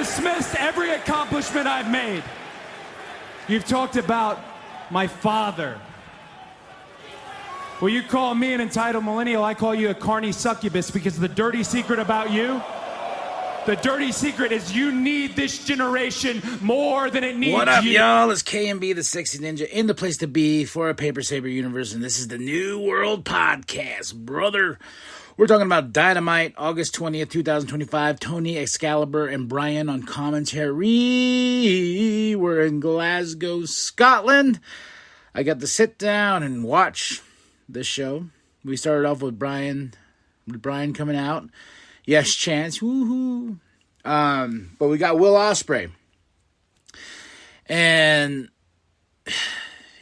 dismissed every accomplishment I've made. You've talked about my father. Well, you call me an entitled millennial, I call you a carny succubus, because the dirty secret about you, the dirty secret is you need this generation more than it needs you. What up, y'all? It's KMB, the Sexy Ninja, in the place to be for a Paper Saber universe, and this is the New World Podcast, brother. We're talking about Dynamite, August 20th, 2025. Tony, Excalibur, and Brian on commentary. We're in Glasgow, Scotland. I got to sit down and watch this show. We started off with Brian coming out. Yes, chance. Woohoo. But we got Will Ospreay. And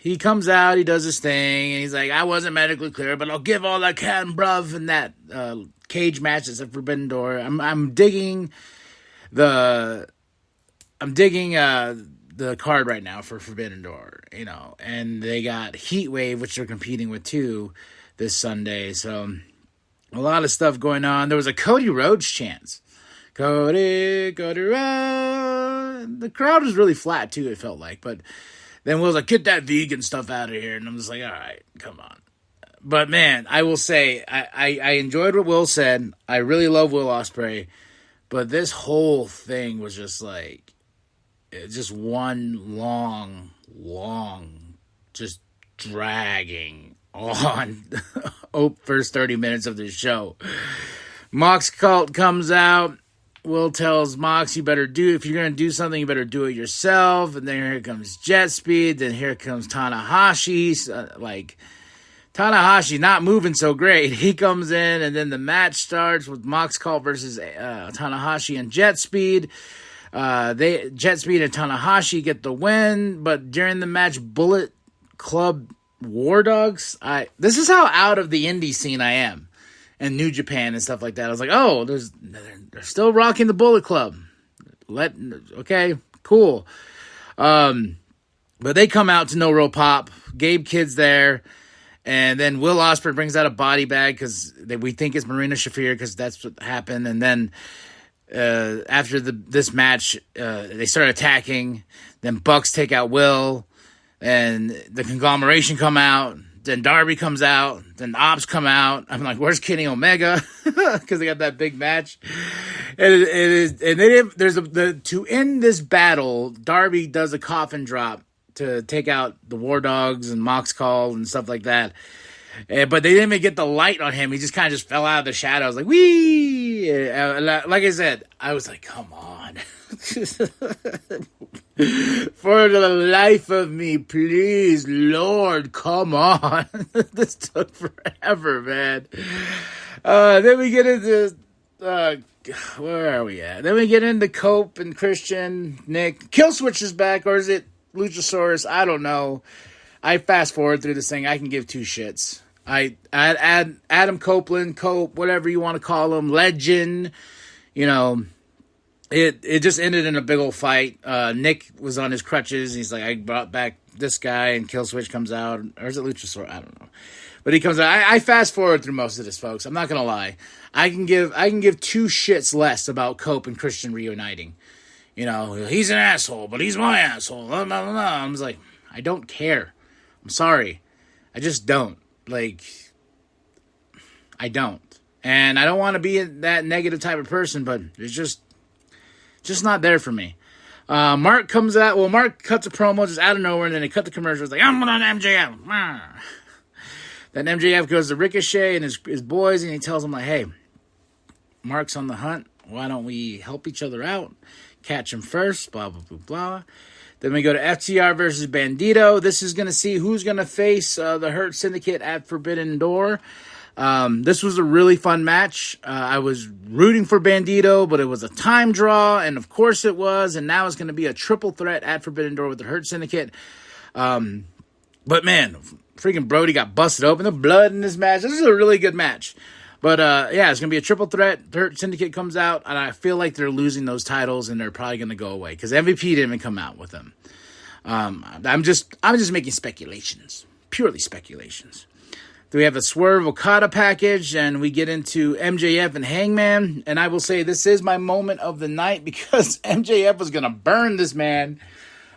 he comes out, he does his thing, and he's like, I wasn't medically clear, but I'll give all I can, bruv, in that cage match that's at Forbidden Door. I'm digging the card right now for Forbidden Door, you know, and they got Heat Wave, which they're competing with too this Sunday. So a lot of stuff going on. There was a Cody Rhodes chance. Cody Rhodes. The crowd was really flat too, it felt like, but then Will's like, get that vegan stuff out of here. And I'm just like, all right, come on. But, man, I will say, I enjoyed what Will said. I really love Will Ospreay. But this whole thing was just like, just one long, just dragging on first 30 minutes of the show. Mox Cult comes out. Will tells Mox, if you're going to do something, you better do it yourself. And then here comes Jet Speed. Then here comes Tanahashi. Tanahashi not moving so great. He comes in, and then the match starts with Mox Cult versus Tanahashi and Jet Speed. Jet Speed and Tanahashi get the win. But during the match, Bullet Club War Dogs. This is how out of the indie scene I am. And New Japan and stuff like that. I was like, oh, they're still rocking the Bullet Club. Okay, cool. But they come out to no real pop. Gabe Kidd's there. And then Will Ospreay brings out a body bag because we think it's Marina Shafir because that's what happened. And then after this match, they start attacking. Then Bucks take out Will. And the Conglomeration come out. Then Darby comes out. Then Ops come out. I'm like, where's Kenny Omega? Because they got that big match. And to end this battle, Darby does a coffin drop to take out the War Dogs and Mox Call and stuff like that. But they didn't even get the light on him. He just kind of just fell out of the shadows. Like, wee! Like I said, I was like, come on. For the life of me, please, Lord, come on. This took forever, man. Then we get into where are we at? Then we get into Cope and Christian, Nick. Killswitch is back, or is it Luchasaurus? I don't know. I fast forward through this thing. I can give two shits. I add Adam Copeland, Cope, whatever you want to call him, legend, you know. It just ended in a big old fight. Nick was on his crutches. And he's like, I brought back this guy, and Killswitch comes out. Or is it Luchasaurus? I don't know. But he comes out. I fast forward through most of this, folks. I'm not gonna lie. I can give two shits less about Cope and Christian reuniting. You know, he's an asshole, but he's my asshole. Blah, blah, blah. I'm just like, I don't care. I'm sorry. I just don't. Like, I don't. And I don't want to be that negative type of person, but it's just not there for me. Mark comes out. Well, Mark cuts a promo just out of nowhere, and then they cut the commercial. It's like, I'm on MJF. Then MJF goes to Ricochet and his boys, and he tells them, like, hey, Mark's on the hunt. Why don't we help each other out? Catch him first, blah, blah, blah, blah. Then we go to FTR versus Bandito. This is going to see who's going to face the Hurt Syndicate at Forbidden Door. This was a really fun match. I was rooting for Bandito, but it was a time draw, and of course it was, and now it's going to be a triple threat at Forbidden Door with the Hurt Syndicate. But man, freaking Brody got busted open. The blood in this match. This is a really good match. But yeah, it's going to be a triple threat. The Hurt Syndicate comes out, and I feel like they're losing those titles, and they're probably going to go away, because MVP didn't even come out with them. I'm just making speculations. Purely speculations. we have a Swerve Okada package, and we get into MJF and Hangman. And I will say this is my moment of the night because MJF was going to burn this man.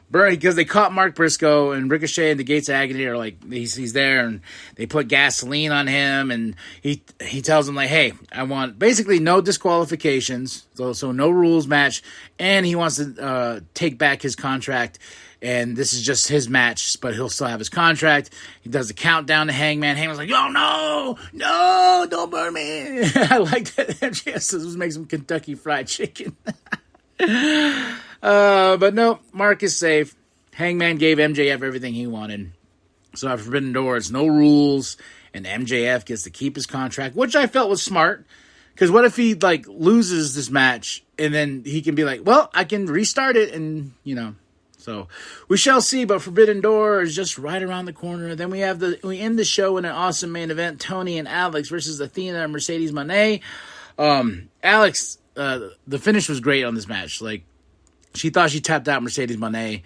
Because they caught Mark Briscoe, and Ricochet and the Gates of Agony are like, he's there, and they put gasoline on him, and he tells them, like, hey, I want basically no disqualifications, so no rules match, and he wants to take back his contract, and this is just his match, but he'll still have his contract. He does the countdown to Hangman. Hangman's like, oh, no, don't burn me. I like that. MJF says, let's make some Kentucky Fried Chicken. But no, Mark is safe. Hangman gave MJF everything he wanted. So at Forbidden Door, it's no rules, and MJF gets to keep his contract, which I felt was smart. Because what if he, like, loses this match, and then he can be like, well, I can restart it, and, So we shall see, but Forbidden Door is just right around the corner. Then we end the show in an awesome main event, Tony and Alex versus Athena and Mercedes Moné. Alex, the finish was great on this match. Like, she thought she tapped out Mercedes Moné,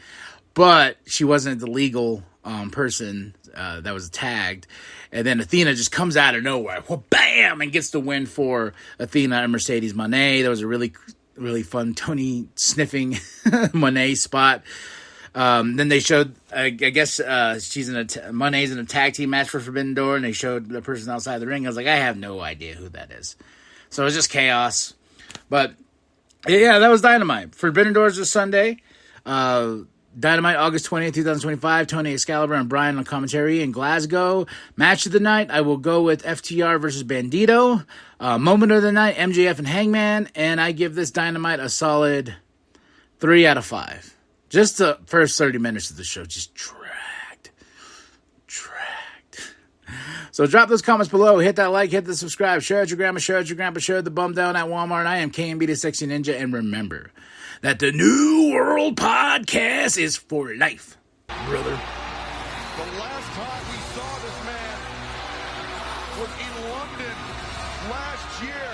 but she wasn't the legal person that was tagged. And then Athena just comes out of nowhere, bam, and gets the win for Athena and Mercedes Moné. There was a really, really fun Tony sniffing Moné spot. Then they showed, I guess she's Monet's in a tag team match for Forbidden Door, and they showed the person outside the ring. I was like, I have no idea who that is. So it was just chaos. But yeah, that was Dynamite. Forbidden Doors this Sunday. Dynamite, August 20th, 2025. Tony Excalibur and Brian on commentary in Glasgow. Match of the night, I will go with FTR versus Bandito. Moment of the night, MJF and Hangman. And I give this Dynamite a solid 3 out of 5. Just the first 30 minutes of the show just dragged. So drop those comments below. Hit that like, hit the subscribe. Share it with your grandma, share it with your grandpa, share the bum down at Walmart. I am KMB the Sexy Ninja. And remember that the New World Podcast is for life, brother. The last time we saw this man was in London last year.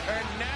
And now